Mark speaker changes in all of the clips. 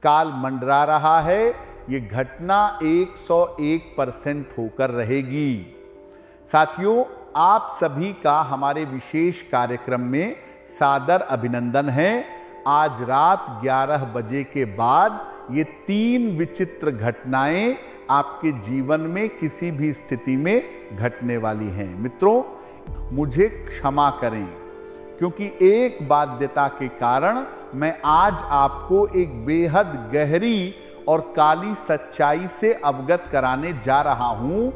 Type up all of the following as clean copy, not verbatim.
Speaker 1: काल मंडरा रहा है, ये घटना 101% होकर रहेगी। साथियों, आप सभी का हमारे विशेष कार्यक्रम में सादर अभिनंदन है। आज रात 11 बजे के बाद ये 3 विचित्र घटनाएं आपके जीवन में किसी भी स्थिति में घटने वाली हैं। मित्रों, मुझे क्षमा करें, क्योंकि एक बाध्यता के कारण मैं आज आपको एक बेहद गहरी और काली सच्चाई से अवगत कराने जा रहा हूं।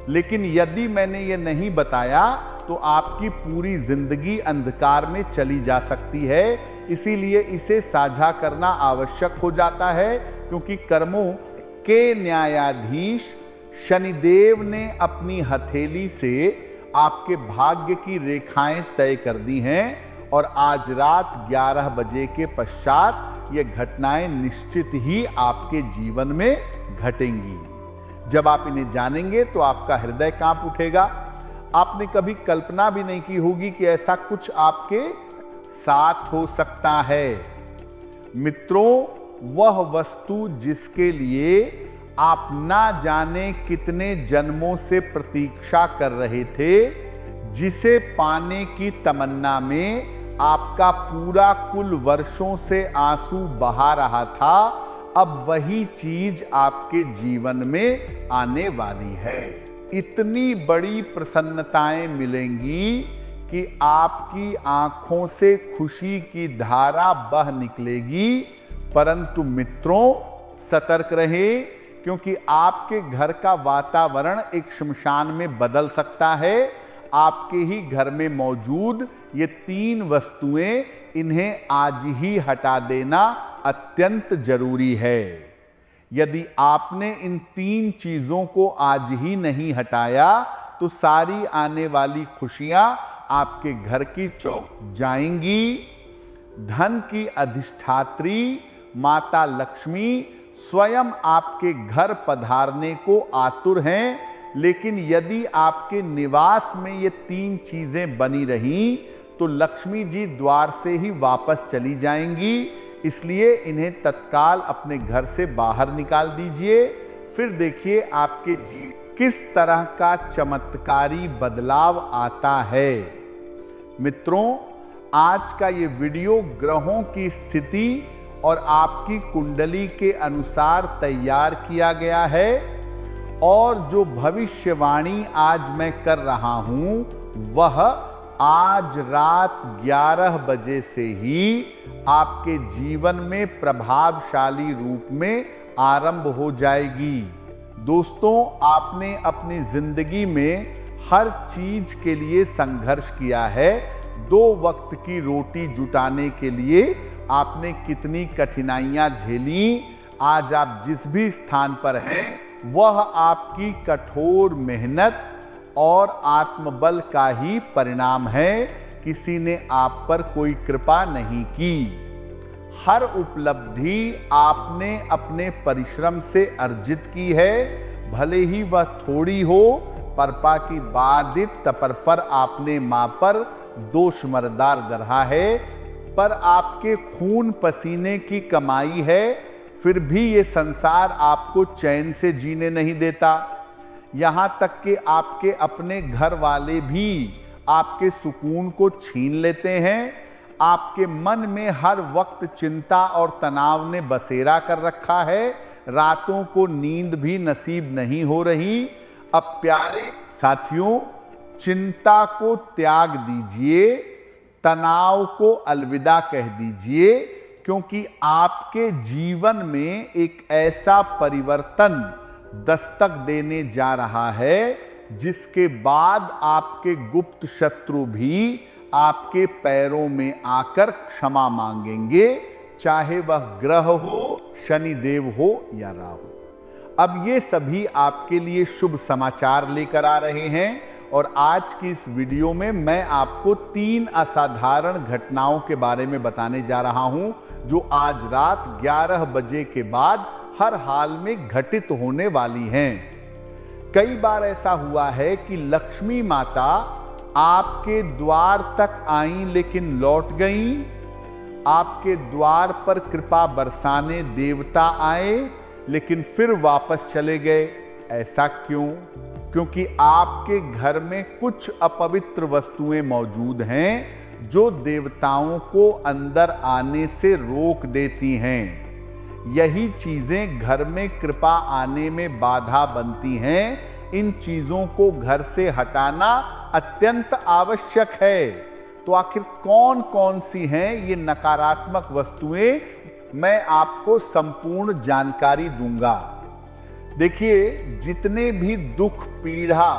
Speaker 1: लेकिन यदि मैंने ये नहीं बताया तो आपकी पूरी जिंदगी अंधकार में चली जा सकती है। इसीलिए इसे साझा करना आवश्यक हो जाता है, क्योंकि कर्मों के न्यायाधीश शनिदेव ने अपनी हथेली से आपके भाग्य की रेखाएं तय कर दी हैं और आज रात 11 बजे के पश्चात ये घटनाएं निश्चित ही आपके जीवन में घटेंगी। जब आप इन्हें जानेंगे तो आपका हृदय कांप उठेगा। आपने कभी कल्पना भी नहीं की होगी कि ऐसा कुछ आपके साथ हो सकता है। मित्रों, वह वस्तु जिसके लिए आप ना जाने कितने जन्मों से प्रतीक्षा कर रहे थे, जिसे पाने की तमन्ना में आपका पूरा कुल वर्षों से आंसू बहा रहा था, अब वही चीज आपके जीवन में आने वाली है। इतनी बड़ी प्रसन्नताएं मिलेंगी कि आपकी आंखों से खुशी की धारा बह निकलेगी। परंतु मित्रों, सतर्क रहें, क्योंकि आपके घर का वातावरण एक श्मशान में बदल सकता है। आपके ही घर में मौजूद ये 3 वस्तुएं, इन्हें आज ही हटा देना अत्यंत जरूरी है। यदि आपने इन 3 चीजों को आज ही नहीं हटाया तो सारी आने वाली खुशियां आपके घर की चौक जाएंगी। धन की अधिष्ठात्री माता लक्ष्मी स्वयं आपके घर पधारने को आतुर हैं। लेकिन यदि आपके निवास में ये 3 चीजें बनी रहीं तो लक्ष्मी जी द्वार से ही वापस चली जाएंगी। इसलिए इन्हें तत्काल अपने घर से बाहर निकाल दीजिए। फिर देखिए आपके जीवन किस तरह का चमत्कारी बदलाव आता है। मित्रों, आज का ये वीडियो ग्रहों की स्थिति और आपकी कुंडली के अनुसार तैयार किया गया है, और जो भविष्यवाणी आज मैं कर रहा हूं वह आज रात 11 बजे से ही आपके जीवन में प्रभावशाली रूप में आरंभ हो जाएगी। दोस्तों, आपने अपनी जिंदगी में हर चीज के लिए संघर्ष किया है। 2 वक्त की रोटी जुटाने के लिए आपने कितनी कठिनाइयां झेली। आज आप जिस भी स्थान पर हैं, वह आपकी कठोर मेहनत और आत्मबल का ही परिणाम है। किसी ने आप पर कोई कृपा नहीं की। हर उपलब्धि आपने अपने परिश्रम से अर्जित की है, भले ही वह थोड़ी हो। परपा की बाधित तपरफर आपने मां पर दोषमर्दार गढ़ा है, पर आपके खून पसीने की कमाई है। फिर भी ये संसार आपको चैन से जीने नहीं देता। यहां तक कि आपके अपने घर वाले भी आपके सुकून को छीन लेते हैं। आपके मन में हर वक्त चिंता और तनाव ने बसेरा कर रखा है। रातों को नींद भी नसीब नहीं हो रही। अब प्यारे साथियों, चिंता को त्याग दीजिए, तनाव को अलविदा कह दीजिए, क्योंकि आपके जीवन में एक ऐसा परिवर्तन दस्तक देने जा रहा है जिसके बाद आपके गुप्त शत्रु भी आपके पैरों में आकर क्षमा मांगेंगे, चाहे वह ग्रह हो, शनिदेव हो या राहु। अब ये सभी आपके लिए शुभ समाचार लेकर आ रहे हैं और आज की इस वीडियो में मैं आपको 3 असाधारण घटनाओं के बारे में बताने जा रहा हूं जो आज रात 11 बजे के बाद हर हाल में घटित होने वाली हैं। कई बार ऐसा हुआ है कि लक्ष्मी माता आपके द्वार तक आईं लेकिन लौट गईं, आपके द्वार पर कृपा बरसाने देवता आए, लेकिन फिर वापस चले गए। ऐसा क्यों? क्योंकि आपके घर में कुछ अपवित्र वस्तुएं मौजूद हैं जो देवताओं को अंदर आने से रोक देती हैं। यही चीजें घर में कृपा आने में बाधा बनती हैं। इन चीजों को घर से हटाना अत्यंत आवश्यक है। तो आखिर कौन कौन सी हैं ये नकारात्मक वस्तुएं, मैं आपको संपूर्ण जानकारी दूंगा। देखिए, जितने भी दुख, पीड़ा,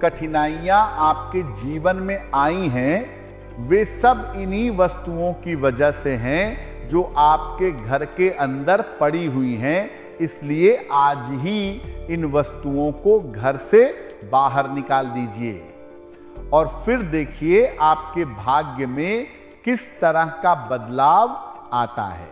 Speaker 1: कठिनाइयां आपके जीवन में आई हैं, वे सब इन्हीं वस्तुओं की वजह से हैं जो आपके घर के अंदर पड़ी हुई हैं। इसलिए आज ही इन वस्तुओं को घर से बाहर निकाल दीजिए और फिर देखिए आपके भाग्य में किस तरह का बदलाव आता है।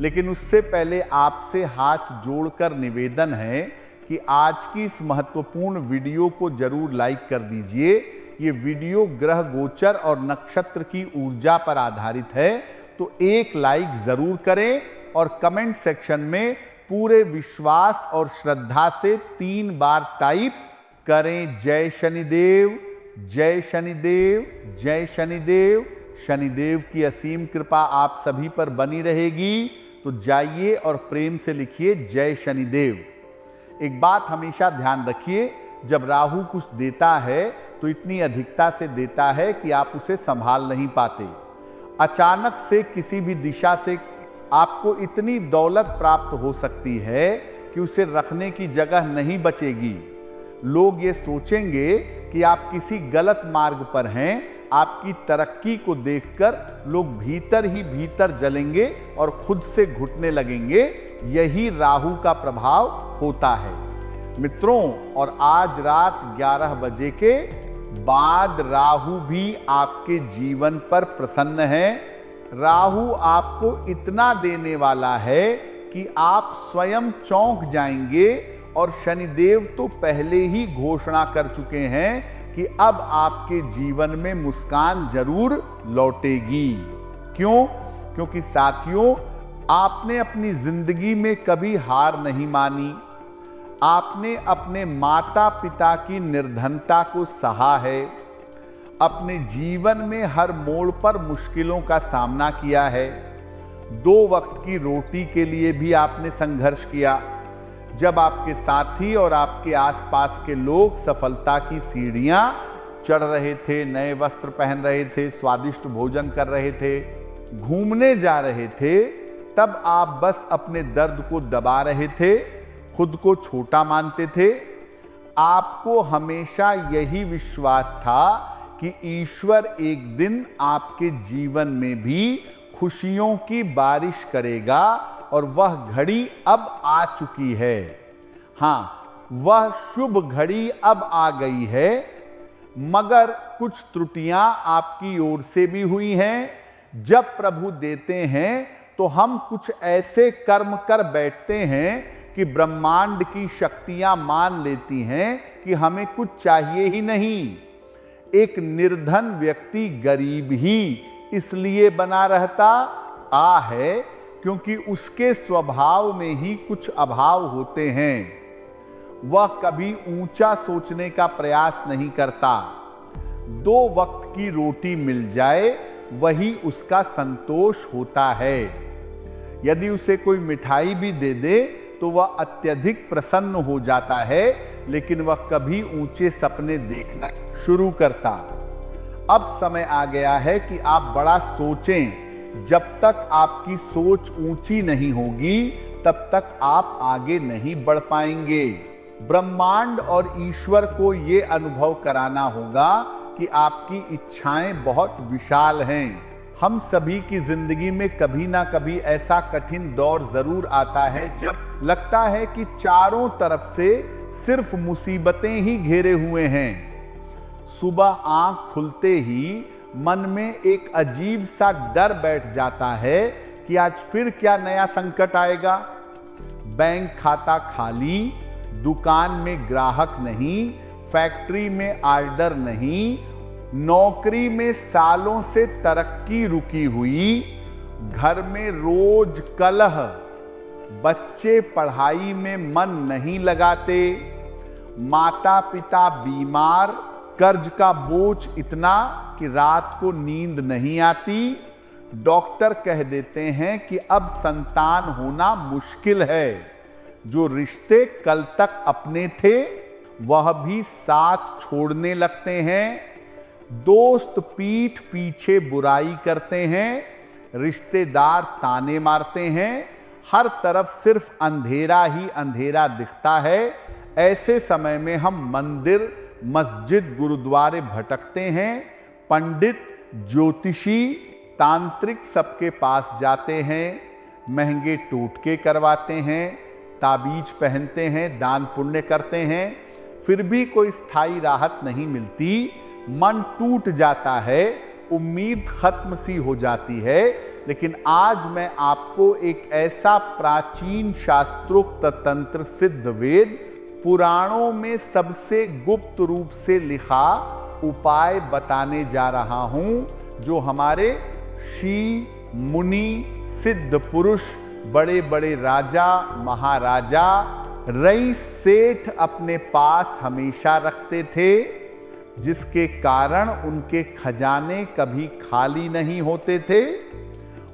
Speaker 1: लेकिन उससे पहले आपसे हाथ जोड़कर निवेदन है कि आज की इस महत्वपूर्ण वीडियो को जरूर लाइक कर दीजिए। ये वीडियो ग्रह गोचर और नक्षत्र की ऊर्जा पर आधारित है, तो एक लाइक जरूर करें और कमेंट सेक्शन में पूरे विश्वास और श्रद्धा से 3 बार टाइप करें, जय शनिदेव, जय शनिदेव, जय शनिदेव। शनिदेव की असीम कृपा आप सभी पर बनी रहेगी। तो जाइए और प्रेम से लिखिए, जय शनिदेव। एक बात हमेशा ध्यान रखिए, जब राहु कुछ देता है तो इतनी अधिकता से देता है कि आप उसे संभाल नहीं पाते। अचानक से किसी भी दिशा से आपको इतनी दौलत प्राप्त हो सकती है कि उसे रखने की जगह नहीं बचेगी। लोग ये सोचेंगे कि आप किसी गलत मार्ग पर हैं। आपकी तरक्की को देखकर लोग भीतर ही भीतर जलेंगे और खुद से घुटने लगेंगे। यही राहु का प्रभाव होता है मित्रों। और आज रात 11 बजे के बाद राहु भी आपके जीवन पर प्रसन्न है। राहु आपको इतना देने वाला है कि आप स्वयं चौंक जाएंगे। और शनिदेव तो पहले ही घोषणा कर चुके हैं कि अब आपके जीवन में मुस्कान जरूर लौटेगी। क्यों? क्योंकि साथियों, आपने अपनी जिंदगी में कभी हार नहीं मानी। आपने अपने माता पिता की निर्धनता को सहा है। अपने जीवन में हर मोड़ पर मुश्किलों का सामना किया है। 2 वक्त की रोटी के लिए भी आपने संघर्ष किया। जब आपके साथी और आपके आसपास के लोग सफलता की सीढ़ियां चढ़ रहे थे, नए वस्त्र पहन रहे थे, स्वादिष्ट भोजन कर रहे थे, घूमने जा रहे थे, तब आप बस अपने दर्द को दबा रहे थे, खुद को छोटा मानते थे। आपको हमेशा यही विश्वास था कि ईश्वर एक दिन आपके जीवन में भी खुशियों की बारिश करेगा और वह घड़ी अब आ चुकी है। हाँ, वह शुभ घड़ी अब आ गई है। मगर कुछ त्रुटियां आपकी ओर से भी हुई हैं। जब प्रभु देते हैं तो हम कुछ ऐसे कर्म कर बैठते हैं कि ब्रह्मांड की शक्तियां मान लेती हैं कि हमें कुछ चाहिए ही नहीं। एक निर्धन व्यक्ति गरीब ही इसलिए बना रहता है क्योंकि उसके स्वभाव में ही कुछ अभाव होते हैं। वह कभी ऊंचा सोचने का प्रयास नहीं करता। 2 वक्त की रोटी मिल जाए वही उसका संतोष होता है। यदि उसे कोई मिठाई भी दे दे तो वह अत्यधिक प्रसन्न हो जाता है, लेकिन वह कभी ऊंचे सपने देखना शुरू करता। अब समय आ गया है कि आप बड़ा सोचें। जब तक आपकी सोच ऊंची नहीं होगी तब तक आप आगे नहीं बढ़ पाएंगे। ब्रह्मांड और ईश्वर को यह अनुभव कराना होगा कि आपकी इच्छाएं बहुत विशाल हैं। हम सभी की जिंदगी में कभी ना कभी ऐसा कठिन दौर जरूर आता है जब लगता है कि चारों तरफ से सिर्फ मुसीबतें ही घेरे हुए हैं। सुबह आंख खुलते ही मन में एक अजीब सा डर बैठ जाता है कि आज फिर क्या नया संकट आएगा। बैंक खाता खाली, दुकान में ग्राहक नहीं, फैक्ट्री में ऑर्डर नहीं, नौकरी में सालों से तरक्की रुकी हुई, घर में रोज कलह, बच्चे पढ़ाई में मन नहीं लगाते, माता पिता बीमार, कर्ज का बोझ इतना कि रात को नींद नहीं आती, डॉक्टर कह देते हैं कि अब संतान होना मुश्किल है, जो रिश्ते कल तक अपने थे वह भी साथ छोड़ने लगते हैं, दोस्त पीठ पीछे बुराई करते हैं, रिश्तेदार ताने मारते हैं, हर तरफ सिर्फ अंधेरा ही अंधेरा दिखता है। ऐसे समय में हम मंदिर, मस्जिद, गुरुद्वारे भटकते हैं, पंडित, ज्योतिषी, तांत्रिक सबके पास जाते हैं, महंगे टोटके करवाते हैं, ताबीज पहनते हैं, दान पुण्य करते हैं, फिर भी कोई स्थायी राहत नहीं मिलती, मन टूट जाता है, उम्मीद खत्म सी हो जाती है। लेकिन आज मैं आपको एक ऐसा प्राचीन शास्त्रोक्त तंत्र सिद्ध वेद, पुराणों में सबसे गुप्त रूप से लिखा उपाय बताने जा रहा हूं, जो हमारे ऋषि, मुनि, सिद्ध पुरुष, बड़े बड़े राजा, महाराजा, रईस, सेठ अपने पास हमेशा रखते थे, जिसके कारण उनके खजाने कभी खाली नहीं होते थे,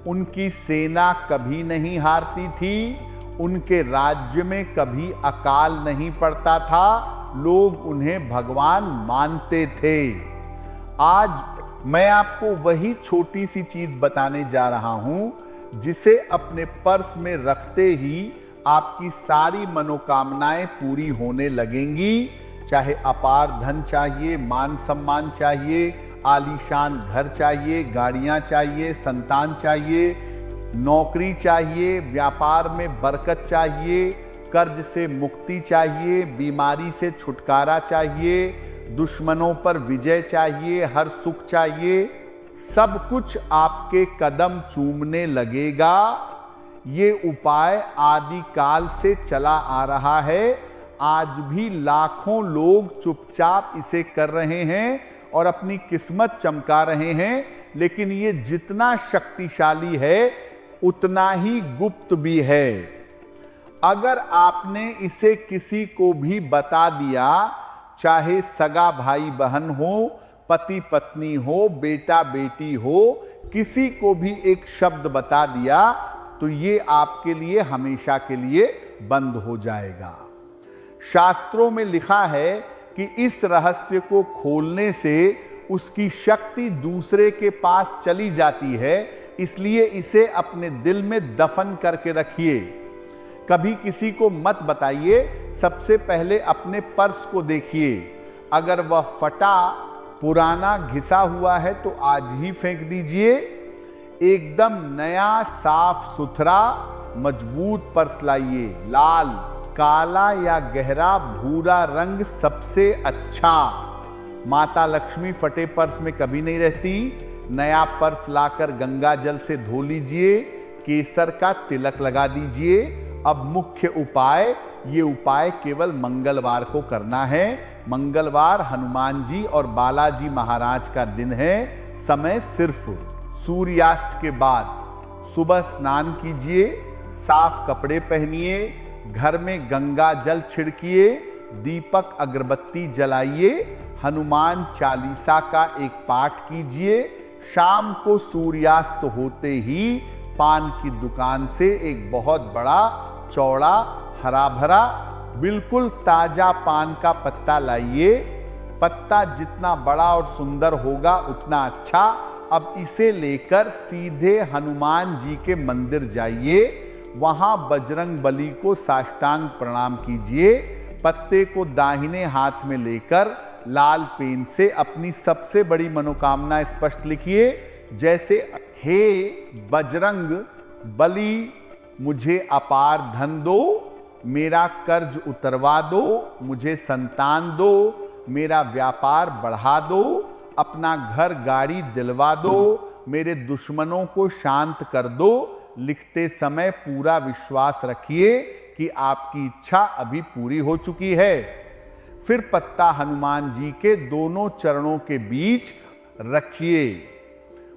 Speaker 1: उनकी सेना कभी नहीं हारती थी, उनके राज्य में कभी अकाल नहीं पड़ता था, लोग उन्हें भगवान मानते थे। आज मैं आपको वही छोटी सी चीज बताने जा रहा हूं, जिसे अपने पर्स में रखते ही आपकी सारी मनोकामनाएं पूरी होने लगेंगी। चाहे अपार धन चाहिए, मान सम्मान चाहिए, आलीशान घर चाहिए, गाड़ियां चाहिए, संतान चाहिए, नौकरी चाहिए, व्यापार में बरकत चाहिए, कर्ज से मुक्ति चाहिए, बीमारी से छुटकारा चाहिए, दुश्मनों पर विजय चाहिए, हर सुख चाहिए, सब कुछ आपके कदम चूमने लगेगा। ये उपाय आदि काल से चला आ रहा है, आज भी लाखों लोग चुपचाप इसे कर रहे हैं और अपनी किस्मत चमका रहे हैं। लेकिन ये जितना शक्तिशाली है उतना ही गुप्त भी है। अगर आपने इसे किसी को भी बता दिया, चाहे सगा भाई बहन हो, पति पत्नी हो, बेटा बेटी हो, किसी को भी एक शब्द बता दिया तो ये आपके लिए हमेशा के लिए बंद हो जाएगा। शास्त्रों में लिखा है कि इस रहस्य को खोलने से उसकी शक्ति दूसरे के पास चली जाती है, इसलिए इसे अपने दिल में दफन करके रखिए। कभी किसी को मत बताइए, सबसे पहले अपने पर्स को देखिए, अगर वह फटा, पुराना, घिसा हुआ है तो आज ही फेंक दीजिए। एकदम नया, साफ सुथरा, मजबूत पर्स लाइए। लाल, काला या गहरा भूरा रंग सबसे अच्छा। माता लक्ष्मी फटे पर्स में कभी नहीं रहती। नया पर्स लाकर गंगा जल से धो लीजिए, केसर का तिलक लगा दीजिए। अब मुख्य उपाय, ये उपाय केवल मंगलवार को करना है। मंगलवार हनुमान जी और बालाजी महाराज का दिन है। समय सिर्फ सूर्यास्त के बाद। सुबह स्नान कीजिए, साफ कपड़े पहनिए, घर में गंगा जल छिड़किए, दीपक अगरबत्ती जलाइए, हनुमान चालीसा का एक पाठ कीजिए। शाम को सूर्यास्त होते ही पान की दुकान से एक बहुत बड़ा, चौड़ा, हरा भरा, बिल्कुल ताजा पान का पत्ता लाइए। पत्ता जितना बड़ा और सुंदर होगा उतना अच्छा। अब इसे लेकर सीधे हनुमान जी के मंदिर जाइए, वहां बजरंग बली को साष्टांग प्रणाम कीजिए। पत्ते को दाहिने हाथ में लेकर लाल पेन से अपनी सबसे बड़ी मनोकामना स्पष्ट लिखिए, जैसे हे बजरंग बली, मुझे अपार धन दो, मेरा कर्ज उतरवा दो, मुझे संतान दो, मेरा व्यापार बढ़ा दो, अपना घर गाड़ी दिलवा दो, मेरे दुश्मनों को शांत कर दो। लिखते समय पूरा विश्वास रखिए कि आपकी इच्छा अभी पूरी हो चुकी है। फिर पत्ता हनुमान जी के दोनों चरणों के बीच रखिए।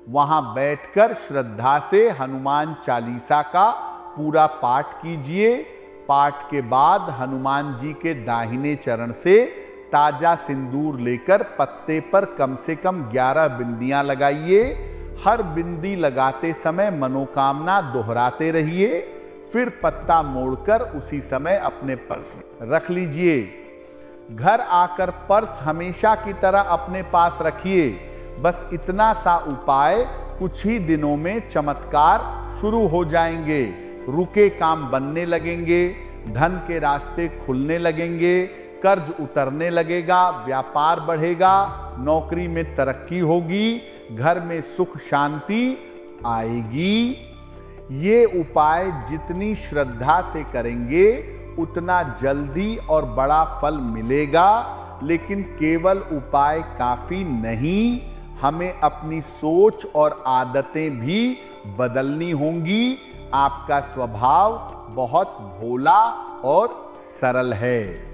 Speaker 1: वहां बैठकर श्रद्धा से हनुमान चालीसा का पूरा पाठ कीजिए। पाठ के बाद हनुमान जी के दाहिने चरण से ताजा सिंदूर लेकर पत्ते पर कम से कम 11 बिंदियां लगाइए। हर बिंदी लगाते समय मनोकामना दोहराते रहिए। फिर पत्ता मोड़कर उसी समय अपने पर्स में रख लीजिए। घर आकर पर्स हमेशा की तरह अपने पास रखिए। बस इतना सा उपाय, कुछ ही दिनों में चमत्कार शुरू हो जाएंगे। रुके काम बनने लगेंगे, धन के रास्ते खुलने लगेंगे, कर्ज उतरने लगेगा, व्यापार बढ़ेगा, नौकरी में तरक्की होगी, घर में सुख शांति आएगी। ये उपाय जितनी श्रद्धा से करेंगे उतना जल्दी और बड़ा फल मिलेगा। लेकिन केवल उपाय काफी नहीं, हमें अपनी सोच और आदतें भी बदलनी होंगी। आपका स्वभाव बहुत भोला और सरल है।